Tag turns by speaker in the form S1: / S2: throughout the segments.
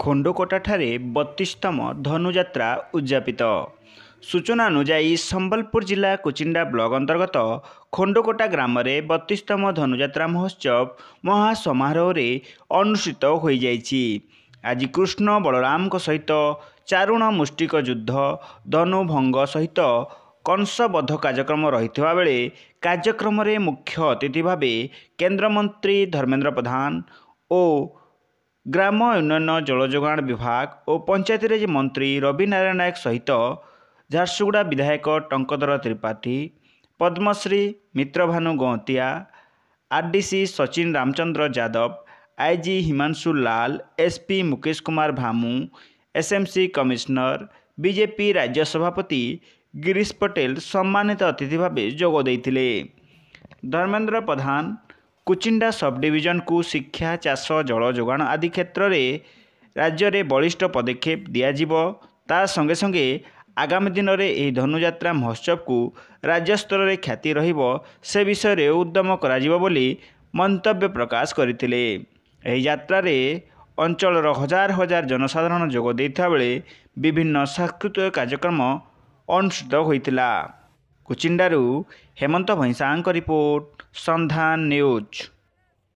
S1: ଖଣ୍ଡକୋଟାଠାରେ 32ତମ ଧନୁଯାତ୍ରା ଉଦ୍ଯାପିତ। ସୂଚନା ଅନୁଯାୟୀ ସମ୍ବଲପୁର ଜିଲ୍ଲା କୁଚିଣ୍ଡା ବ୍ଲକ ଅନ୍ତର୍ଗତ ଖଣ୍ଡକୋଟା ଗ୍ରାମରେ 32ତମ ଧନୁଯାତ୍ରା ମହୋତ୍ସବ ମହାସମାରୋହରେ ଅନୁଷ୍ଠିତ ହୋଇଯାଇଛି। ଆଜି କୃଷ୍ଣ ବଳରାମଙ୍କ ସହିତ ଚାରୁଣ ମୁଷ୍ଟିକ ଯୁଦ୍ଧ, ଧନୁଭଙ୍ଗ ସହିତ କଂସବଧ କାର୍ଯ୍ୟକ୍ରମ ରହିଥିବା ବେଳେ କାର୍ଯ୍ୟକ୍ରମରେ ମୁଖ୍ୟ ଅତିଥି ଭାବେ କେନ୍ଦ୍ରମନ୍ତ୍ରୀ ଧର୍ମେନ୍ଦ୍ର ପ୍ରଧାନ ଓ ଗ୍ରାମ ଉନ୍ନୟନ ଜଳଯୋଗାଣ ବିଭାଗ ଓ ପଞ୍ଚାୟତିରାଜ ମନ୍ତ୍ରୀ ରବି ନାରାୟଣ ନାୟକ ସହିତ ଝାରସୁଗୁଡ଼ା ବିଧାୟକ ଟଙ୍କଧର ତ୍ରିପାଠୀ, ପଦ୍ମଶ୍ରୀ ମିତ୍ରଭାନୁ ଗଅଁତିଆ, ଆର୍ଡିସି ସଚିନ ରାମଚନ୍ଦ୍ର ଯାଦବ, IG Himanshu Lal, SP Mukesh Kumar Bhamoo, SMC commissioner, BJP ରାଜ୍ୟ ସଭାପତି ଗିରୀଶ ପଟେଲ ସମ୍ମାନିତ ଅତିଥି ଭାବେ ଯୋଗ ଦେଇଥିଲେ। ଧର୍ମେନ୍ଦ୍ର ପ୍ରଧାନ କୁଚିଣ୍ଡା ସବଡିଭିଜନକୁ ଶିକ୍ଷା, ଚାଷ, ଜଳ ଯୋଗାଣ ଆଦି କ୍ଷେତ୍ରରେ ରାଜ୍ୟରେ ବଳିଷ୍ଠ ପଦକ୍ଷେପ ଦିଆଯିବ। ତା ସଙ୍ଗେ ସଙ୍ଗେ ଆଗାମୀ ଦିନରେ ଏହି ଧନୁଯାତ୍ରା ମହୋତ୍ସବକୁ ରାଜ୍ୟସ୍ତରରେ ଖ୍ୟାତି ରହିବ ସେ ବିଷୟରେ ଉଦ୍ୟମ କରାଯିବ ବୋଲି ମନ୍ତବ୍ୟ ପ୍ରକାଶ କରିଥିଲେ। ଏହି ଯାତ୍ରାରେ ଅଞ୍ଚଳର ହଜାର ହଜାର ଜନସାଧାରଣ ଯୋଗ ଦେଇଥିବା ବେଳେ ବିଭିନ୍ନ ସାଂସ୍କୃତିକ କାର୍ଯ୍ୟକ୍ରମ ଅନୁଷ୍ଠିତ ହୋଇଥିଲା। କୁଚିଣ୍ଡାରୁ ହେମନ୍ତ ଭୈଁସାଙ୍କ ରିପୋର୍ଟ, संधान न्यूज।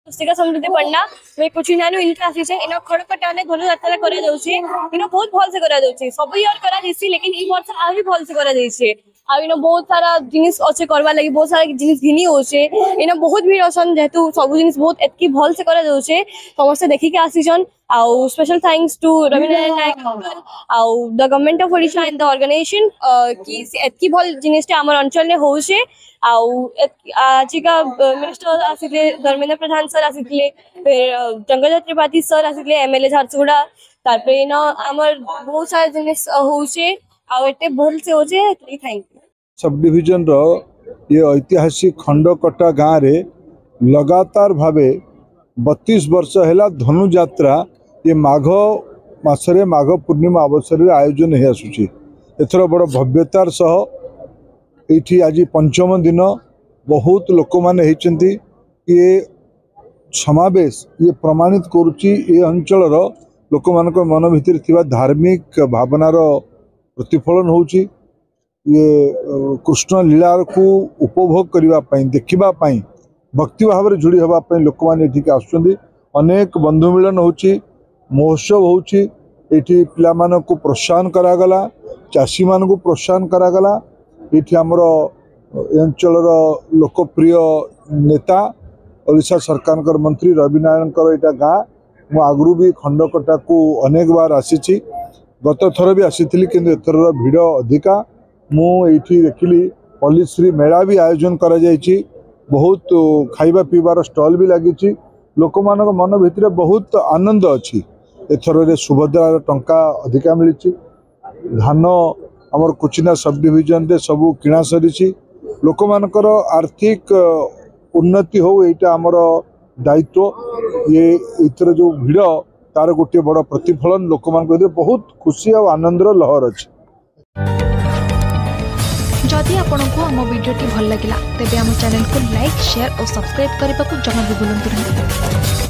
S2: पुस्तिका समृद्धि पढ़ना वे कुचिंडा नु इनका आसी छे इनो खड़कटा ने धनु यात्रा करा जाउची इनो बहुत भल से करा जाउची सब ईयर करा जैसी लेकिन ई वर्ष आही भल से करा जाइछे आ इनो बहुत सारा जिनिस अच्छे करवा लागि बहुत सारा जिनिस घिनी होछे इनो बहुत भीड़ असन जेतु सब जिनिस बहुत एतकी भल से करा जाउछे समस्त देखि के आसी छन आउ special thanks to Ravi Narayan Nayak आउ the government of Odisha and the organisation की एतकी भल जिनिस हमर अंचल ने होछे आउ आज का मिनिस्टर आसिले धर्मेंद्र प्रधान सर आसिले फिर टंकधर त्रिपाठी सर आसिले एमएलए झारसुगुड़ा तारपे न हमर बहुत सारा जिनिस होछे आउ एते भल से होछे थैंक यू।
S3: सब डिवीजन रो ये ऐतिहासिक खंडकटा गाँव रे लगातार भावे 32 वर्ष है धनु यात्रा ये माघ मासरे माघ पूर्णिमा अवसर आयोजन हो आसुची एथर बड़ भव्यतार सह ये आज पंचम दिन बहुत लोक मैंने ये समावेश ये प्रमाणित करुच्ची ये अंचल लोक मान मन भितर थिबा धार्मिक भावनार प्रतिफलन होची ये कृष्ण लीला को उपभोग करने देखा भक्ति भाव में जोड़ी हाँपाई लोक मैंने आसुँच अनेक बंधु मिलन होची महोत्सव होची एठी पिला को प्रोत्साहन करागला चाषी मान को प्रोत्साहन करागला ये आमर अंचल लोकप्रिय नेता ओडिशा सरकार मंत्री रवि नारायण यहाँ गाँ मु आगु भी खंडकटा को अनेक बार आसी गत थर भी आसी किंतु एथर भिड़ अधिका मुझे देखिली पल्लीश्री मेला भी आयोजन करा जायछि बहुत खाइबा पीबार स्टॉल भी लगी लोक मान मन भितर बहुत आनंद अच्छी एथर सुभद्रा टंका अधिका मिली धान आमर कुचिंडा सब डिविजन रे सबू किणा सरी लोक मानकर आर्थिक उन्नति हो यहाँ आमर दायित्व ये इतर जो भिड़ तार गोटे बड़ प्रतिफलन लोक मान बहुत खुशी और आनंदर लहर अच्छी।
S4: जदि आपंक आम भिडी भल लगा तेब आम चैनल को लाइक, शेयर और सब्सक्राइब करने को जमा भी भूलु नहीं।